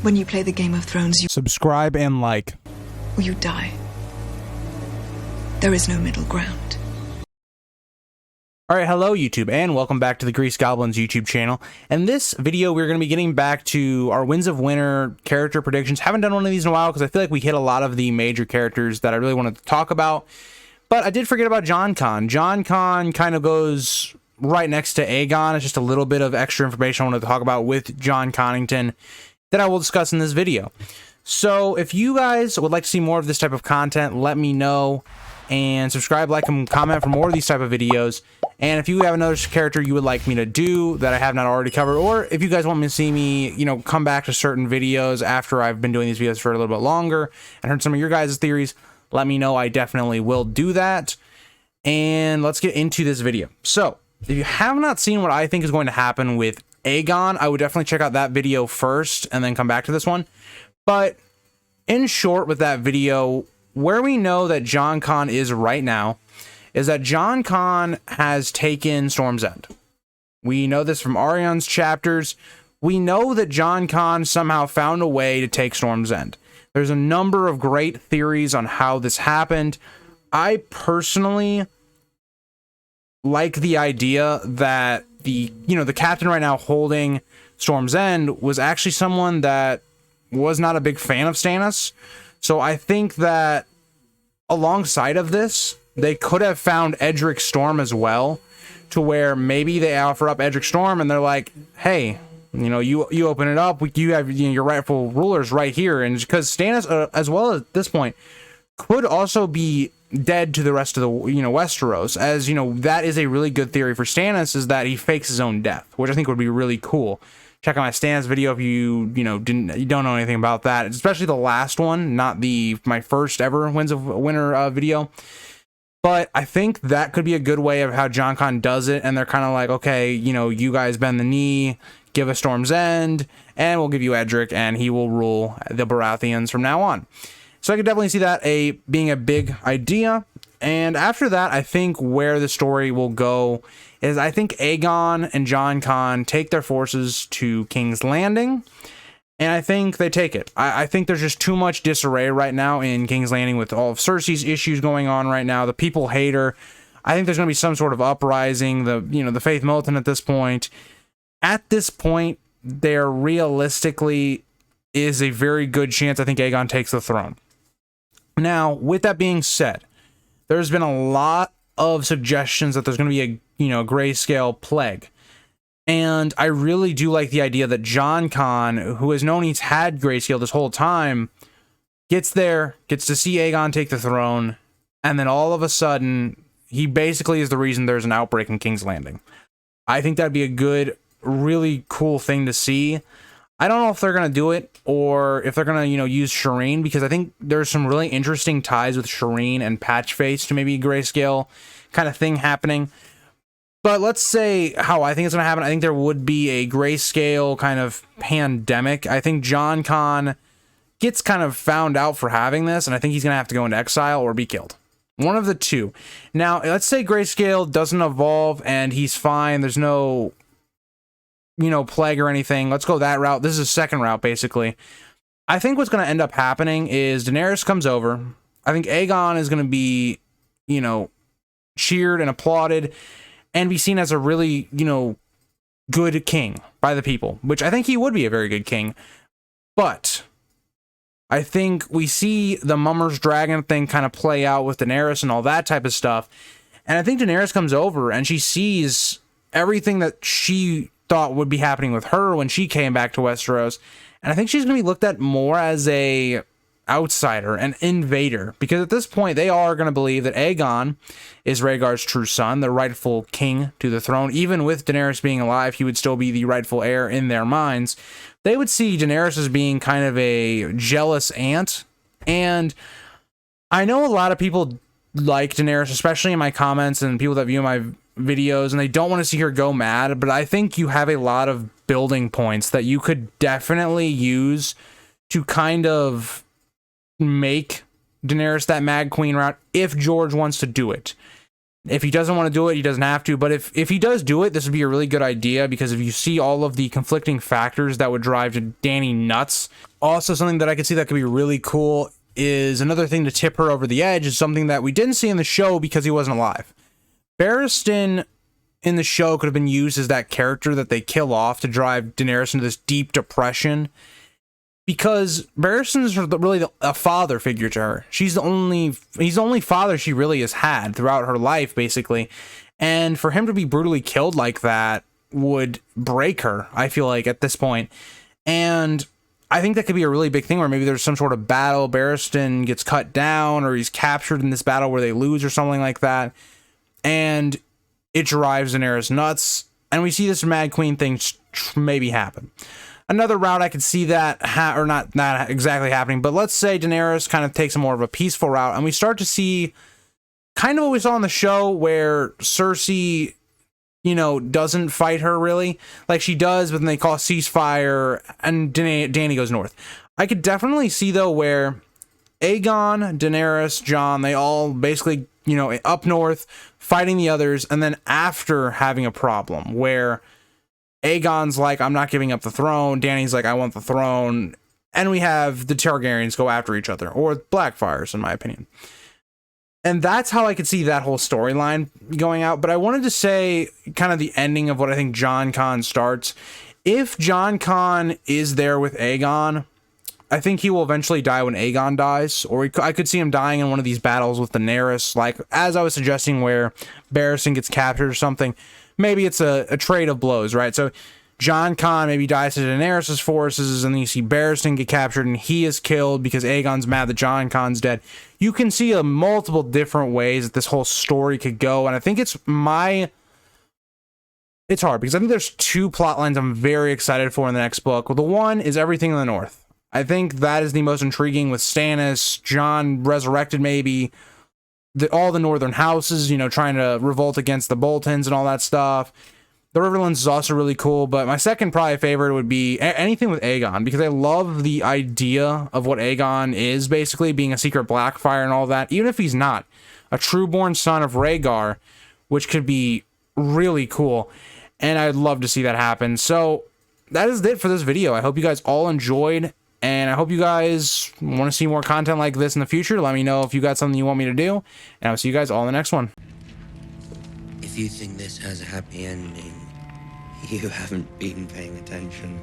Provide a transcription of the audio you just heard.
When you play the Game of Thrones, you Subscribe and like. or you die. There is no middle ground. Alright, hello YouTube, and welcome back to the Grease Goblins YouTube channel. In this video, we're going to be getting back to our Winds of Winter character predictions. Haven't done one of these in a while because I feel like we hit a lot of the major characters that I really wanted to talk about. But I did forget about Jon Con. Jon Con kind of goes right next to Aegon. It's just a little bit of extra information I wanted to talk about with Jon Connington that I will discuss in this video. So if you guys would like to see more of this type of content, let me know. And subscribe, like, and comment for more of these type of videos. And if you have another character you would like me to do that I have not already covered, or if you guys want me to see me, come back to certain videos after I've been doing these videos for a little bit longer and heard some of your guys' theories, let me know. I definitely will do that. And let's get into this video. So if you have not seen what I think is going to happen with Aegon, I would definitely check out that video first and then come back to this one. But in short, with that video, where we know that Jon Con is right now is that Jon Con has taken Storm's End. We know this from Arion's chapters. We know that Jon Con somehow found a way to take Storm's End. There's a number of great theories on how this happened. I personally like the idea that the captain right now holding Storm's End was actually someone that was not a big fan of Stannis. So I think that alongside of this, they could have found Edric Storm as well, to where maybe they offer up Edric Storm and they're like, hey, you open it up, you have your rightful rulers right here. And because Stannis, as well at this point, could also be dead to the rest of the Westeros, as that is a really good theory for Stannis, is that he fakes his own death, which I think would be really cool. Check out my Stannis video if you don't know anything about that, especially the last one, not my first ever Winds of Winter video. But I think that could be a good way of how Jon Con does it, and they're kind of like, okay, you guys bend the knee, give us Storm's End, and we'll give you Edric, and he will rule the Baratheons from now on. So I could definitely see that being a big idea. And after that, I think where the story will go is I think Aegon and Jon Con take their forces to King's Landing, and I think they take it. I think there's just too much disarray right now in King's Landing with all of Cersei's issues going on right now. The people hate her. I think there's going to be some sort of uprising. The faith militant at this point. At this point, there realistically is a very good chance I think Aegon takes the throne. Now, with that being said, there's been a lot of suggestions that there's going to be a grayscale plague. And I really do like the idea that Jon Con, who has known he's had grayscale this whole time, gets there, gets to see Aegon take the throne, and then all of a sudden, he basically is the reason there's an outbreak in King's Landing. I think that'd be a good, really cool thing to see. I don't know if they're going to do it or if they're going to, use Shireen, because I think there's some really interesting ties with Shireen and Patchface to maybe grayscale kind of thing happening. But let's say how I think it's going to happen. I think there would be a grayscale kind of pandemic. I think Jon Con gets kind of found out for having this, and I think he's going to have to go into exile or be killed. One of the two. Now, let's say grayscale doesn't evolve and he's fine. There's no plague or anything. Let's go that route. This is a second route, basically. I think what's going to end up happening is Daenerys comes over. I think Aegon is going to be, cheered and applauded and be seen as a really, good king by the people, which I think he would be a very good king. But I think we see the Mummer's Dragon thing kind of play out with Daenerys and all that type of stuff. And I think Daenerys comes over and she sees everything that she thought would be happening with her when she came back to Westeros, and I think she's going to be looked at more as a outsider, an invader, because at this point they are going to believe that Aegon is Rhaegar's true son, the rightful king to the throne. Even with Daenerys being alive, he would still be the rightful heir in their minds. They would see Daenerys as being kind of a jealous aunt, and I know a lot of people like Daenerys, especially in my comments and people that view my videos, and they don't want to see her go mad, but I think you have a lot of building points that you could definitely use to kind of make Daenerys that Mad Queen route if George wants to do it. If he doesn't want to do it, he doesn't have to. But if he does do it, this would be a really good idea, because if you see all of the conflicting factors that would drive Dany nuts. Also, something that I could see that could be really cool is another thing to tip her over the edge is something that we didn't see in the show because he wasn't alive. Barristan in the show could have been used as that character that they kill off to drive Daenerys into this deep depression, because Barristan's really a father figure to her. He's the only father she really has had throughout her life, basically. And for him to be brutally killed like that would break her, I feel like, at this point. And I think that could be a really big thing where maybe there's some sort of battle, Barristan gets cut down, or he's captured in this battle where they lose or something like that. And it drives Daenerys nuts. And we see this Mad Queen thing maybe happen. Another route I could see that, or not exactly happening, but let's say Daenerys kind of takes a more of a peaceful route, and we start to see kind of what we saw in the show where Cersei, you know, doesn't fight her really. Like she does, but then they call a ceasefire, and Dany goes north. I could definitely see, though, where Aegon, Daenerys, Jon, they all basically, you know, up north, fighting the others, and then after having a problem, where Aegon's like, I'm not giving up the throne. Dany's like, I want the throne. And we have the Targaryens go after each other, or Blackfires, in my opinion. And that's how I could see that whole storyline going out. But I wanted to say kind of the ending of what I think Jon Con starts. If Jon Con is there with Aegon, I think he will eventually die when Aegon dies. Or I could see him dying in one of these battles with Daenerys, like as I was suggesting, where Barristan gets captured or something. Maybe it's a trade of blows, right? So Jon Con maybe dies to Daenerys' forces, and then you see Barristan get captured, and he is killed because Aegon's mad that Jon Con's dead. You can see multiple different ways that this whole story could go, and I think it's hard, because I think there's two plot lines I'm very excited for in the next book. Well, the one is everything in the north. I think that is the most intriguing, with Stannis, Jon resurrected maybe, all the northern houses, you know, trying to revolt against the Boltons and all that stuff. The Riverlands is also really cool, but my second probably favorite would be anything with Aegon, because I love the idea of what Aegon is, basically being a secret Blackfire and all that, even if he's not a true-born son of Rhaegar, which could be really cool, and I'd love to see that happen. So that is it for this video. I hope you guys all enjoyed, and I hope you guys want to see more content like this in the future. Let me know if you got something you want me to do, and I'll see you guys all in the next one. If you think this has a happy ending, you haven't been paying attention.